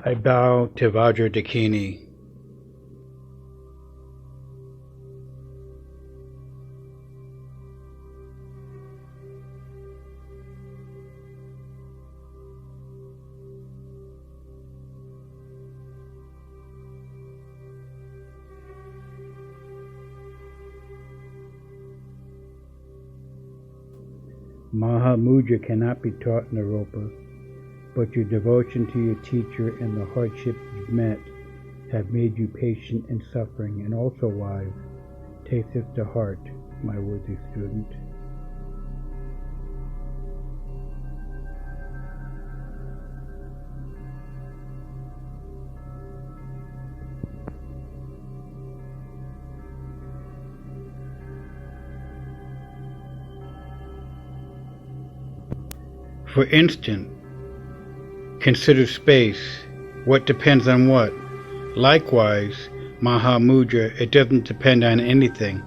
I bow to Vajradakini. Mahamudra cannot be taught Naropa, but your devotion to your teacher and the hardships you've met have made you patient in suffering and also wise. Take this to heart, my worthy student. For instance, consider space. What depends on what? Likewise, Mahamudra, it doesn't depend on anything.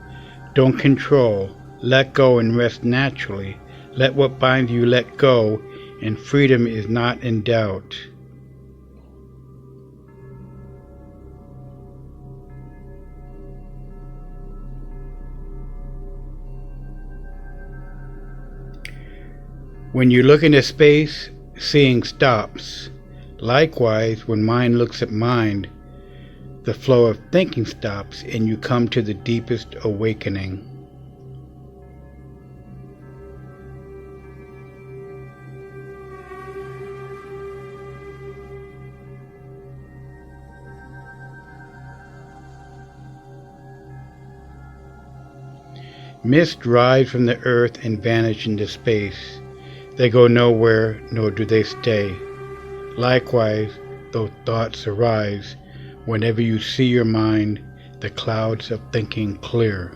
Don't control. Let go and rest naturally. Let what binds you let go, and freedom is not in doubt. When you look into space, seeing stops. Likewise, when mind looks at mind, the flow of thinking stops and you come to the deepest awakening. Mist rise from the earth and vanish into space. They go nowhere, nor do they stay. Likewise, though thoughts arise, whenever you see your mind, the clouds of thinking clear.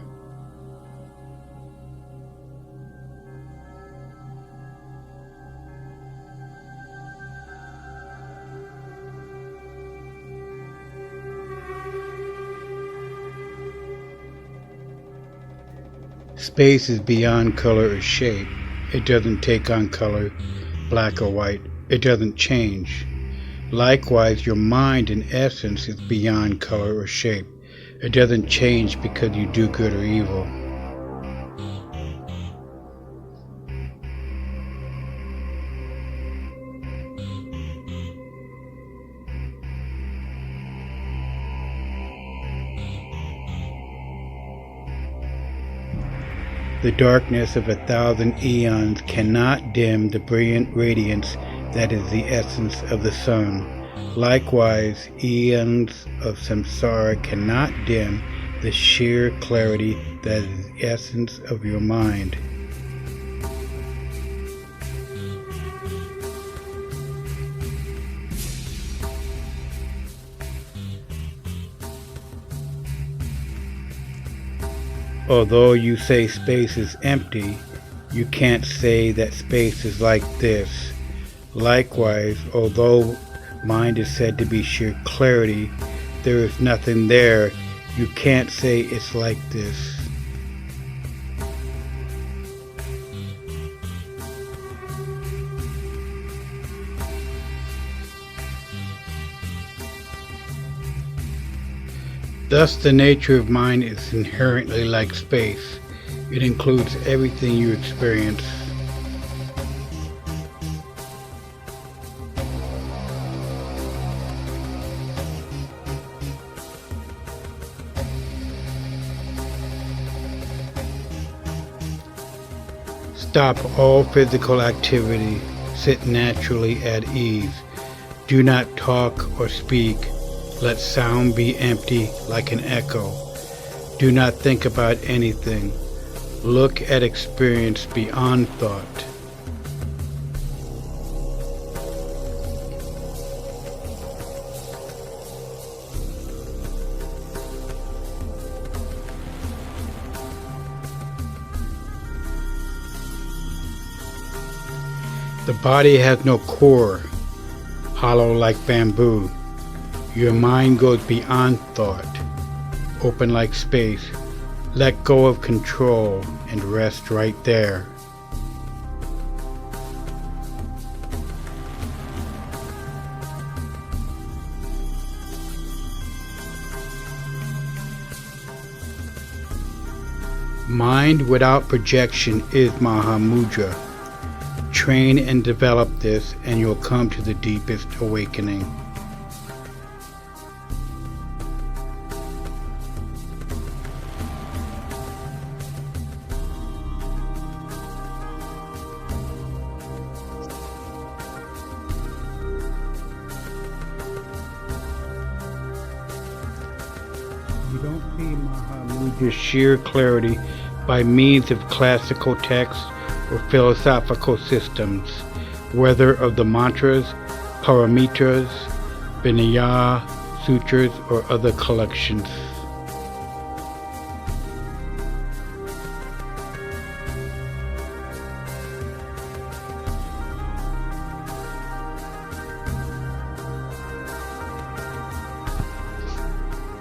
Space is beyond color or shape. It doesn't take on color, black or white. It doesn't change. Likewise, your mind in essence is beyond color or shape. It doesn't change because you do good or evil. The darkness of 1,000 eons cannot dim the brilliant radiance that is the essence of the sun. Likewise, eons of samsara cannot dim the sheer clarity that is the essence of your mind. Although you say space is empty, you can't say that space is like this. Likewise, although mind is said to be sheer clarity, there is nothing there. You can't say it's like this. Thus, the nature of mind is inherently like space. It includes everything you experience. Stop all physical activity. Sit naturally at ease. Do not talk or speak. Let sound be empty like an echo. Do not think about anything. Look at experience beyond thought. The body has no core, hollow like bamboo. Your mind goes beyond thought, open like space. Let go of control and rest right there. Mind without projection is Mahamudra. Train and develop this, and you'll come to the deepest awakening. You don't see Mahamudra's sheer clarity by means of classical texts or philosophical systems, whether of the mantras, paramitras, Vinaya sutras, or other collections.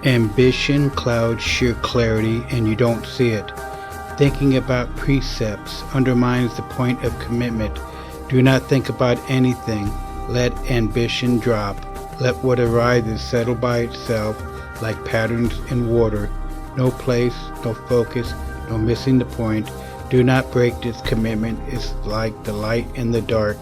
Ambition clouds sheer clarity and you don't see it. Thinking about precepts undermines the point of commitment. Do not think about anything. Let ambition drop. Let what arises settle by itself like patterns in water. No place, no focus, no missing the point. Do not break this commitment. It's like the light in the dark.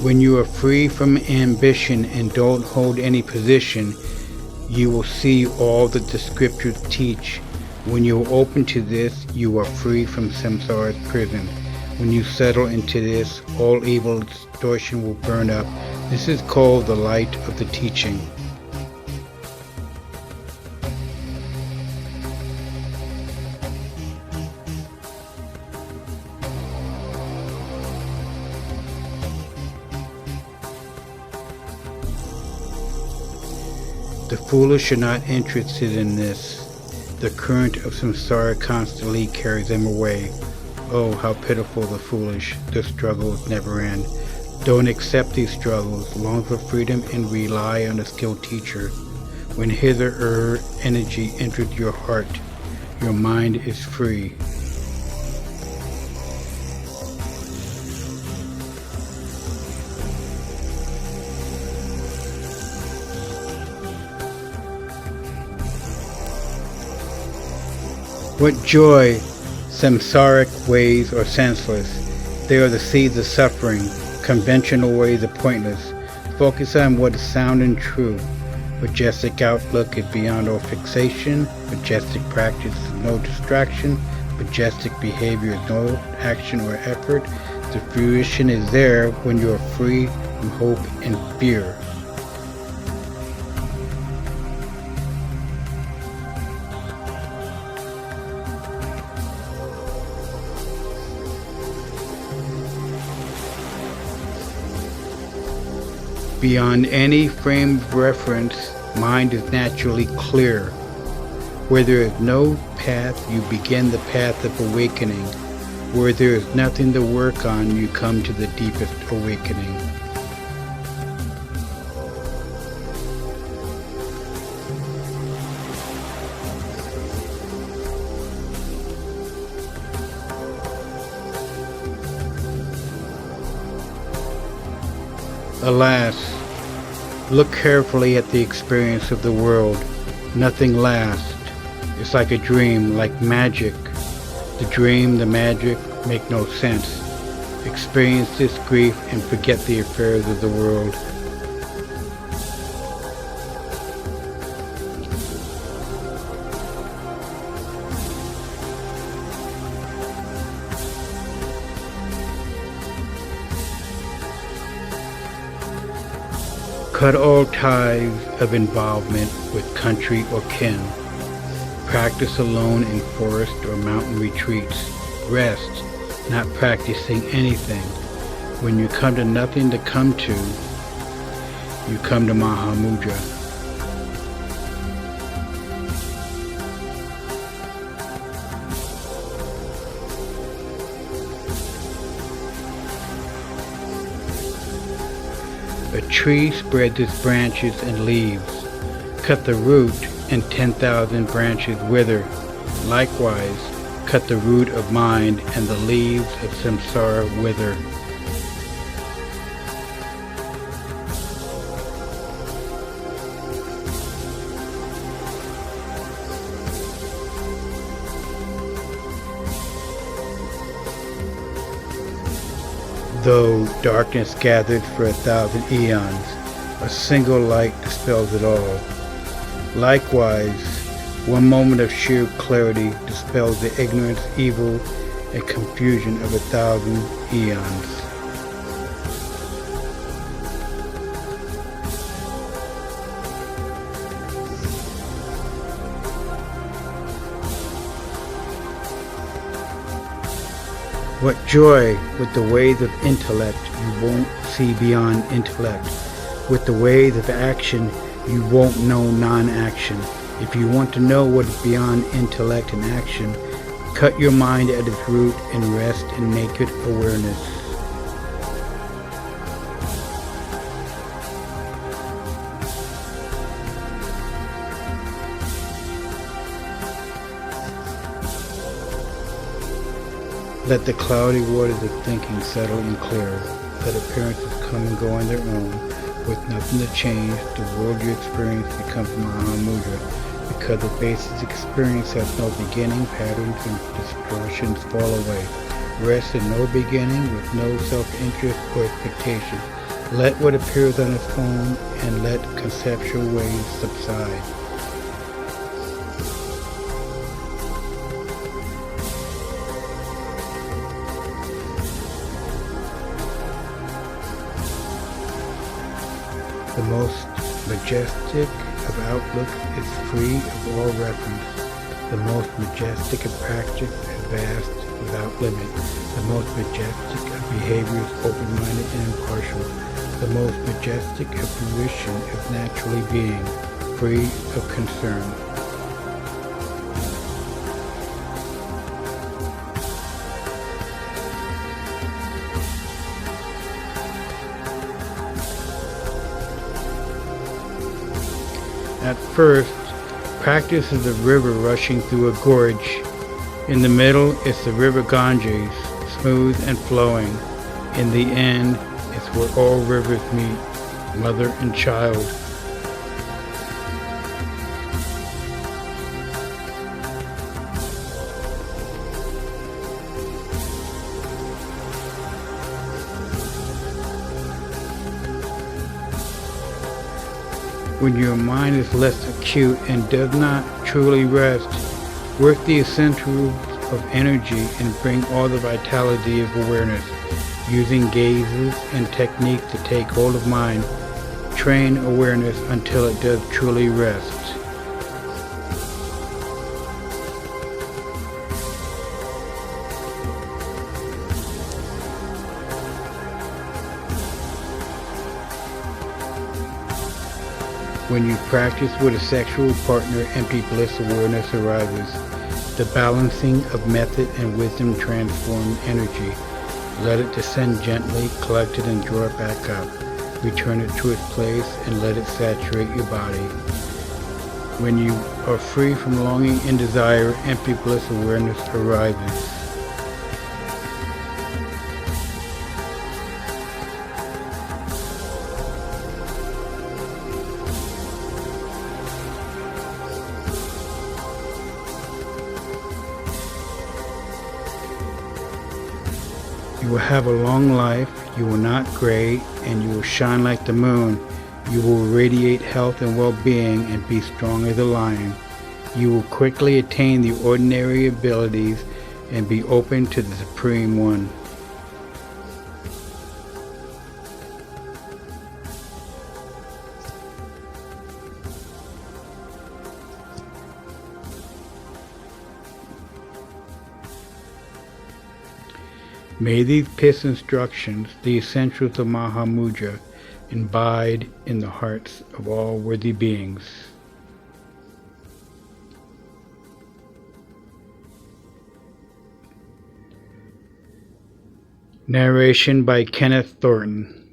When you are free from ambition and don't hold any position, you will see all that the scriptures teach. When you are open to this, you are free from samsara's prison. When you settle into this, all evil distortion will burn up. This is called the light of the teaching. The foolish are not interested in this. The current of samsara constantly carries them away. Oh, how pitiful the foolish. The struggles never end. Don't accept these struggles. Long for freedom and rely on a skilled teacher. When his or her energy enters your heart, your mind is free. What joy! Samsaric ways are senseless. They are the seeds of suffering. Conventional ways are pointless. Focus on what is sound and true. Majestic outlook is beyond all fixation. Majestic practice is no distraction. Majestic behavior is no action or effort. The fruition is there when you are free from hope and fear. Beyond any frame of reference, mind is naturally clear. Where there is no path, you begin the path of awakening. Where there is nothing to work on, you come to the deepest awakening. Alas, look carefully at the experience of the world. Nothing lasts. It's like a dream, like magic. The dream, the magic, make no sense. Experience this grief and forget the affairs of the world. Cut all ties of involvement with country or kin. Practice alone in forest or mountain retreats. Rest, not practicing anything. When you come to nothing to come to, you come to Mahamudra. A tree spreads its branches and leaves. Cut the root and 10,000 branches wither. Likewise, cut the root of mind, and the leaves of samsara wither. Though darkness gathered for 1,000 eons, a single light dispels it all. Likewise, one moment of sheer clarity dispels the ignorance, evil, and confusion of 1,000 eons. What joy with the ways of intellect you won't see beyond intellect. With the ways of action you won't know non-action. If you want to know what is beyond intellect and action, cut your mind at its root and rest in naked awareness. Let the cloudy waters of thinking settle and clear. Let appearances come and go on their own, with nothing to change. The world you experience becomes Mahamudra, because the basis experience has no beginning. Patterns and distortions fall away. Rest in no beginning, with no self-interest or expectation. Let what appears on its own, and let conceptual waves subside. The most majestic of outlooks is free of all reference. The most majestic of practice is vast without limit. The most majestic of behavior is open-minded and impartial. The most majestic of fruition is naturally being, free of concern. At first, practice is a river rushing through a gorge. In the middle, it's the river Ganges, smooth and flowing. In the end, it's where all rivers meet, mother and child. When your mind is less acute and does not truly rest, work the essentials of energy and bring all the vitality of awareness, using gazes and techniques to take hold of mind. Train awareness until it does truly rest. When you practice with a sexual partner, empty bliss awareness arises. The balancing of method and wisdom transform energy. Let it descend gently, collect it and draw it back up. Return it to its place and let it saturate your body. When you are free from longing and desire, empty bliss awareness arises. You will have a long life, you will not gray, and you will shine like the moon. You will radiate health and well-being and be strong as a lion. You will quickly attain the ordinary abilities and be open to the Supreme One. May these Pith instructions, the essentials of Mahamudra, abide in the hearts of all worthy beings. Narration by Kenneth Thornton.